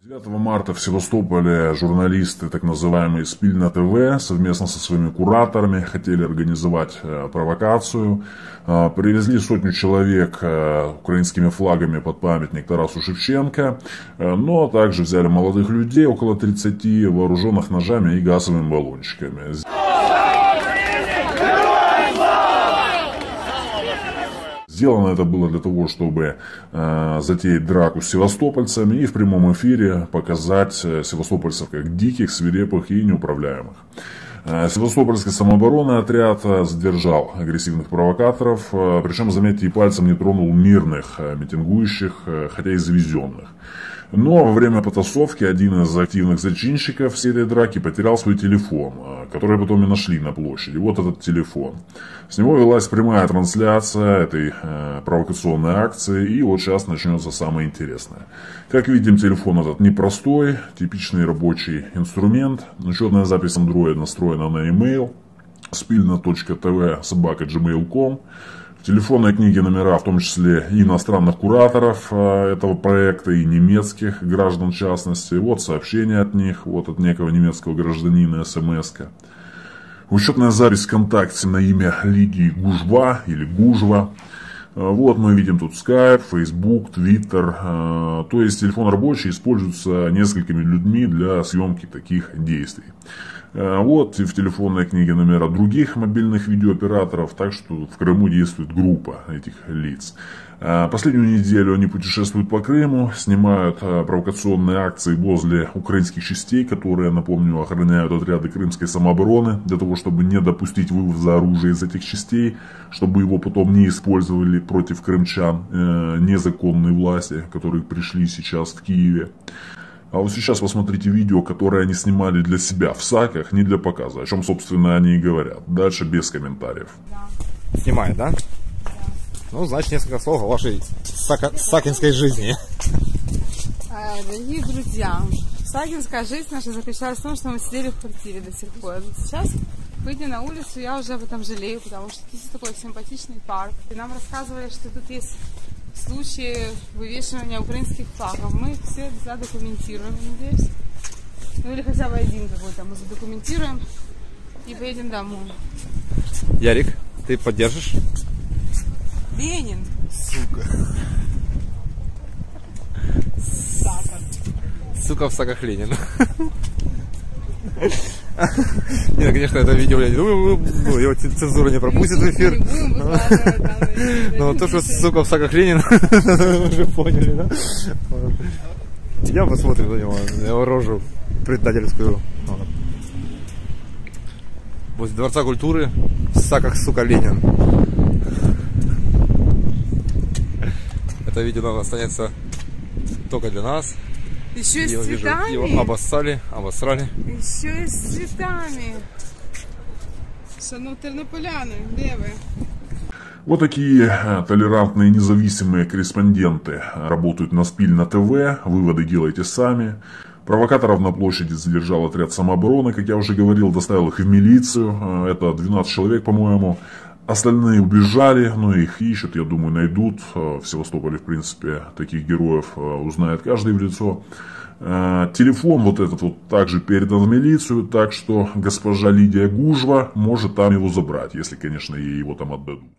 9 марта в Севастополе журналисты, так называемые Спільна ТВ, совместно со своими кураторами хотели организовать провокацию. Привезли 100 человек украинскими флагами под памятник Тарасу Шевченко, но также взяли молодых людей, около 30, вооруженных ножами и газовыми баллончиками. Сделано это было для того, чтобы затеять драку с севастопольцами и в прямом эфире показать севастопольцев как диких, свирепых и неуправляемых. Севастопольский самооборонный отряд задержал агрессивных провокаторов, причем, заметьте, и пальцем не тронул мирных митингующих, хотя и завезенных. Но во время потасовки один из активных зачинщиков всей этой драки потерял свой телефон, который потом и нашли на площади. Вот этот телефон. С него велась прямая трансляция этой провокационной акции, и вот сейчас начнется самое интересное. Как видим, телефон этот непростой, типичный рабочий инструмент. Учетная запись Android настроена на email spilna.tv@gmail.com. В телефонной книге номера, в том числе и иностранных кураторов этого проекта, и немецких граждан в частности. Вот сообщение от них, вот от некого немецкого гражданина, смс-ка. Учетная запись ВКонтакте на имя Лидии Гужва или Гужва. Вот мы видим тут Skype, Facebook, Twitter. То есть телефон рабочий используется несколькими людьми для съемки таких действий. Вот в телефонной книге номера других мобильных видеооператоров, так что в Крыму действует группа этих лиц. Последнюю неделю они путешествуют по Крыму, снимают провокационные акции возле украинских частей, которые, напомню, охраняют отряды крымской самообороны, для того, чтобы не допустить вывоза оружия из этих частей, чтобы его потом не использовали против крымчан незаконной власти, которые пришли сейчас в Киеве. А вот сейчас посмотрите видео, которое они снимали для себя в САКах, не для показа, о чем, собственно, они и говорят. Дальше без комментариев. Да. Снимает, да? Да. Ну, значит, несколько слов о вашей сакинской жизни. Дорогие друзья, сакинская жизнь наша заключалась в том, что мы сидели в квартире до сих пор. Сейчас, выйдя на улицу, я уже об этом жалею, потому что здесь такой симпатичный парк. И нам рассказывали, что тут есть случаи вывешивания украинских флагов. Мы все задокументируем, надеюсь. Ну или хотя бы один какой-то мы задокументируем и поедем домой. Ярик, ты поддержишь? Ленин! Сука. Сука в саках Ленин. Нет, конечно, это видео, его цензура не пропустит в эфир. Но то, что сука в саках Ленин, мы уже поняли, да? Я посмотрю на него, его рожу предательскую. Возле Дворца культуры в саках, сука, Ленин. Это видео останется только для нас. Еще и с цветами. Его обоссали. Еще и с цветами. Шановні тернополяни, де ви? Вот такие толерантные независимые корреспонденты работают на Спільна ТВ. Выводы делайте сами. Провокаторов на площади задержал отряд самообороны, как я уже говорил, доставил их в милицию. Это 12 человек, по-моему. Остальные убежали, но их ищут, я думаю, найдут. В Севастополе, в принципе, таких героев узнает каждый в лицо. Телефон вот этот вот также передан в милицию, так что госпожа Лидия Гужва может там его забрать, если, конечно, ей его там отдадут.